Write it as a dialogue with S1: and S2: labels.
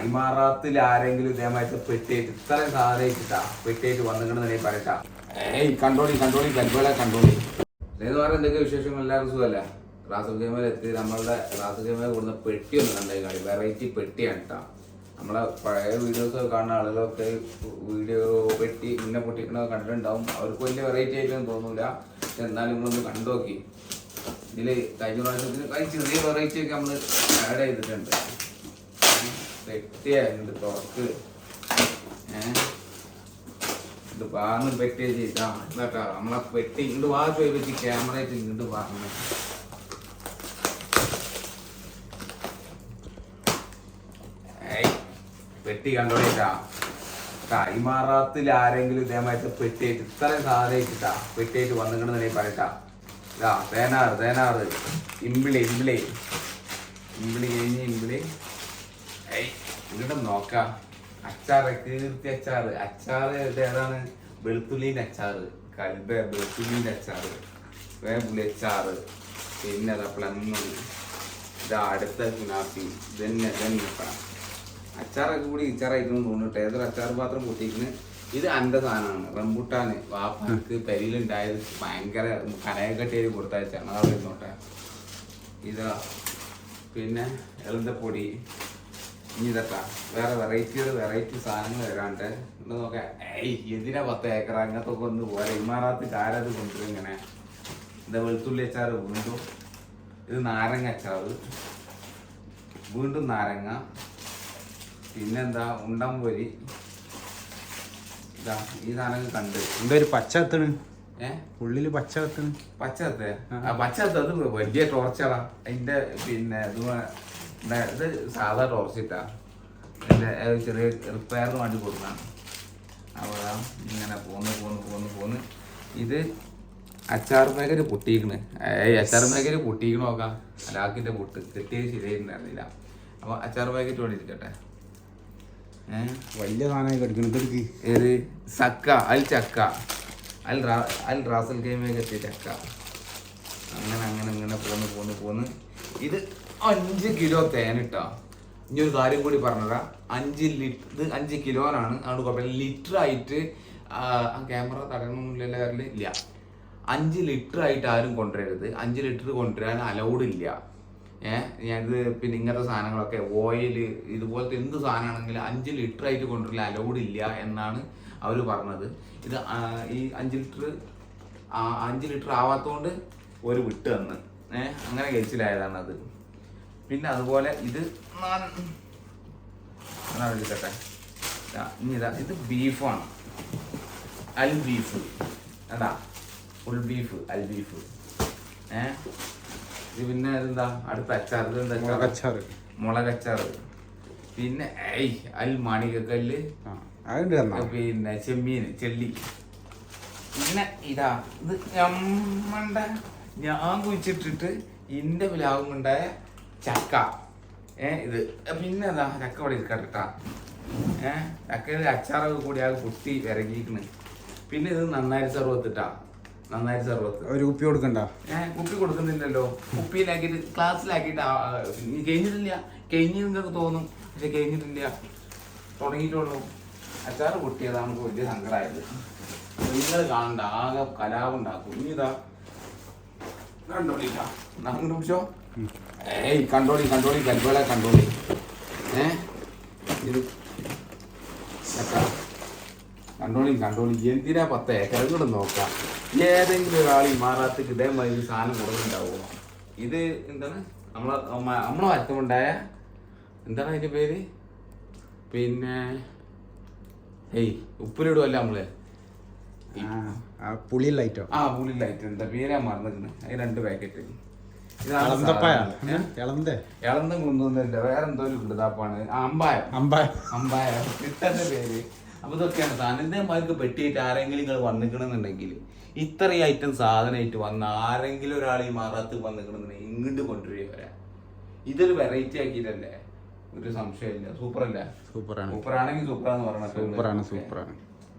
S1: ഇമാറാത്തിൽ ആരെങ്കിലും ഇതേമായിട്ട് പെട്ടിയിട്ട് ഇത്രയും സാധനയിട്ടാ പെട്ടിയിട്ട് വന്നിട്ടുണ്ടെന്ന് പറയട്ടാ. കണ്ടോളി കണ്ടോളി എന്ന് പറയാൻ എന്തൊക്കെ വിശേഷങ്ങൾ എല്ലാവരും സുഖമല്ല. റാസൽ ഗെയിമിൽ എത്തി നമ്മളുടെ റാസൽ ഗെയിമിൽ കൊടുക്കുന്ന പെട്ടി ഒന്ന് കണ്ടേ കാടി. വെറൈറ്റി പെട്ടിയാണ് കേട്ടോ. നമ്മളെ പഴയ വീഡിയോസ് കാണുന്ന ആളുകളൊക്കെ വീഡിയോ പെട്ടി മുന്നേ പൊട്ടിക്കണത് കണ്ടിട്ടുണ്ടാവും. അവർക്ക് വലിയ വെറൈറ്റി ആയിട്ടൊന്നും തോന്നൂല. എന്നാലും നിങ്ങളൊന്ന് കണ്ടു നോക്കി. ഇതിൽ കഴിഞ്ഞ പ്രാവശ്യത്തിന് ചെറിയ വെറൈറ്റി ഒക്കെ നമ്മൾ ആഡ് ചെയ്തിട്ടുണ്ട്. പെട്ടിയുണ്ട് തുറക്ക്. ഇത് പാന്ന് പെട്ടി ചെയ്താ ഇതാട്ടാ നമ്മളെ പെട്ടി ഇങ്ങോട്ട് വാച്ച് വെച്ച് ക്യാമറ ആയിട്ട് ഇങ്ങോട്ട് പറഞ്ഞു. പെട്ടി കണ്ടോളിട്ടാ. ഇമാറാത്തിൽ ആരെങ്കിലും ഇതേമായിട്ട് പെട്ടിയായിട്ട് ഇത്രയും സാധനയിട്ടാ പെട്ടിയായിട്ട് വന്നിട്ടുണ്ടെന്ന് പറയട്ടാ. ഇതാ തേനാറ് ഇമ്പിളി കഴിഞ്ഞ് ഇങ്ങോട്ട് നോക്കാം. അച്ചാറ് കീർത്തി അച്ചാറ് ഏതാണ്? വെളുത്തുള്ളീൻ്റെ അച്ചാറ്, വെളുത്തുള്ളീൻ്റെ അച്ചാറ്, പുളി അച്ചാറ്, പിന്നെ അതാ പ്ലമ്മ്, ഇതാ അടുത്ത കുനാഫി. ഇതന്നെ അച്ചാറൊക്കെ കൂടി ഇച്ചാറായിരിക്കും തോന്നിട്ട്. ഏതൊരു അച്ചാർ പാത്രം പൊട്ടിക്കുന്നു. ഇത് എൻ്റെ സാധനമാണ്. റംബുട്ടാന് വാപ്പാക്ക് പെരിയിലുണ്ടായത് ഭയങ്കര കനകട്ടിയിൽ കൊടുത്തയച്ചാണ്. അത് വരുന്നോട്ടെ. ഇതാ പിന്നെ എളുന്തപ്പൊടി. ഇനി ഇതൊക്കെ വേറെ വെറൈറ്റി സാധനങ്ങൾ വരാണ്ട് എന്താ നോക്കാം. എന്തിനാ 10 ഏക്കർ അങ്ങനത്തെ ഒക്കെ ഒന്ന് പോലെ ഇമാറാത്ത് കാരത് കൊണ്ടുവരും. ഇങ്ങനെ എന്താ വെളുത്തുള്ളി അച്ചാറ്, വീണ്ടും ഇത് നാരങ്ങ അച്ചാറ്, വീണ്ടും നാരങ്ങ, പിന്നെന്താ ഉണ്ടംപൊരി. ഇതാ ഈ സാധനം കണ്ട്
S2: എന്താ ഒരു പച്ച കത്തണ്. ഉള്ളില് പച്ച
S1: കത്ത് അത് വലിയ ടോർച്ചാടാ. അതിന്റെ പിന്നെ ഇത് സാധാ ടോർച്ചിട്ടാ. അതിന്റെ ചെറിയ റിപ്പയറിന് വേണ്ടി കൊടുക്കണം. അവിടെ ഇങ്ങനെ പോന്ന് ഇത് അച്ചാർ പാക്കറ്റ് പൊട്ടിക്കണ്. അച്ചാർ പാക്കറ്റ് പൊട്ടിക്കണ നോക്കാം. അലാക്കിന്റെ പൊട്ട് കിട്ടിയത് ശരിയായിട്ടുണ്ടായിരുന്നില്ല. അപ്പൊ അച്ചാർ പാക്കറ്റ് വേണ്ടിയിരിക്കട്ടെ.
S2: വലിയ സാധനമായി കിടക്കുന്നത്.
S1: ഏത് ചക്ക? ചക്ക അൽ റാസൽ ഗെയിമൊക്കെ എത്തിയ ചക്ക. അങ്ങനെ പോന്ന് ഇത് 5 കിലോ തേനിട്ടാ. ഇനി ഒരു കാര്യം കൂടി പറഞ്ഞതാ. 5 കിലോനാണ്. അതുകൊണ്ട് കുഴപ്പമില്ല. ലിറ്റർ ആയിട്ട് ക്യാമറ തടയണമെന്നില്ല ഇല്ല. 5 ലിറ്റർ ആയിട്ട് ആരും കൊണ്ടുവരരുത്. 5 ലിറ്റർ കൊണ്ടുവരാൻ അലൗഡ് ഇല്ല. ഞാനിത് പിന്നെ ഇങ്ങനത്തെ സാധനങ്ങളൊക്കെ ഓയിൽ ഇതുപോലത്തെ എന്ത് സാധനമാണെങ്കിലും 5 ലിറ്റർ ആയിട്ട് കൊണ്ടുവരില്ല, അലൗഡ് ഇല്ല എന്നാണ് അവർ പറഞ്ഞത്. ഇത് ഈ 5 ലിറ്റർ ആവാത്തതുകൊണ്ട് ഒരു വിട്ട് തന്ന് അങ്ങനെ കഴിച്ചിലായതാണ് അത്. പിന്നെ അതുപോലെ ഇത് എടുക്കട്ടെ. ഇനി ഇത് ബീഫാണ്. അൽ ബീഫ് അതാ ഫുൾ ബീഫ്, അൽ ബീഫ്. ഇത് പിന്നെ ഇതെന്താ അടുത്ത അച്ചാർ. ഇതെന്താ? മുളകച്ചാറ്. പിന്നെ അൽ മാണികക്കല്ല്, പിന്നെ ചെമ്മീൻ ചെള്ളി. പിന്നെ ഇതാ ഇത് ഞാൻ കുഴിച്ചിട്ടിട്ട് ഇന്റെ പ്ലാവുമുണ്ടായ ചക്ക. ഇത് പിന്നെ അതാ ചക്ക ഇവിടെ ഇരിക്കട്ടാ. ചക്കയിൽ അച്ചാറൊക്കെ കൂടി ആ പൊട്ടി വിറകിക്കണ്. പിന്നെ ഇത് നന്നായി സർവത്തിട്ടാ.
S2: ഒരു കുപ്പി കൊടുക്കണ്ട?
S1: കുപ്പി കൊടുക്കുന്നില്ലല്ലോ. കുപ്പിയിലാക്കിയിട്ട് ഗ്ലാസ്സിലാക്കിയിട്ട് കഴിഞ്ഞിട്ടില്ല. കഴിഞ്ഞ് നിങ്ങൾക്ക് തോന്നും, പക്ഷെ കഴിഞ്ഞിട്ടില്ല, തുടങ്ങിയിട്ടുള്ളൂ. അച്ചാറ് പൊട്ടിയതാ നമുക്ക് വലിയ സങ്കടമായത്. നിങ്ങൾ കാണണ്ട, ആകെ കലാപുണ്ടാക്കും. ഇനി ഇതാ കണ്ടോളിക്കാ കണ്ടുപിടിച്ചോ. കണ്ടോളി ഇത് കണ്ടോളി. എന്തിനാ 10 ഏക്കർ കൂടെ നോക്കാം. ഏതെങ്കിലും ഒരാൾ ഇമാറാത്തേക്ക് ഇതേമാതിരി സാധനം കൊടുക്കുന്നുണ്ടാവുമോ? ഇത് എന്താണ് നമ്മളെ വറ്റമുണ്ടായ എന്താണ് അതിന്റെ പേര്? പിന്നെ ഉപ്പിലിടുമല്ല നമ്മള്
S2: പുളിയിലൈറ്റോ?
S1: പുളിയിലൈറ്റ് എന്താ പേരാ മറന്നിരുന്നു. അത് 2 പാക്കറ്റ്. ഇളന്തം കൊണ്ടൊന്നുമില്ല, വേറെ എന്തോ ഒരു കിടുതാപ്പാണ്. അമ്പായം കിട്ടുന്ന പേര്. അപ്പൊ ഇതൊക്കെയാണ് സാധനം. ഇതേമാർക്ക് പെട്ടിയിട്ട് ആരെങ്കിലും നിങ്ങൾ വന്നിക്കണമെന്നുണ്ടെങ്കിൽ ഇത്രയും ഐറ്റം സാധനമായിട്ട് വന്ന ആരെങ്കിലും ഒരാൾ ഈ മാറാത്ത് വന്നിക്കണമെന്നുണ്ടെങ്കിൽ ഇങ്ങോട്ട് കൊണ്ടുവരിക വരാം. ഇതൊരു വെറൈറ്റി ആക്കിയിട്ടല്ലേ, ഒരു സംശയമില്ല. സൂപ്പറല്ലേ?
S2: സൂപ്പറാണെങ്കിൽ
S1: സൂപ്പറാന്ന് പറഞ്ഞത്
S2: സൂപ്പറാണ്.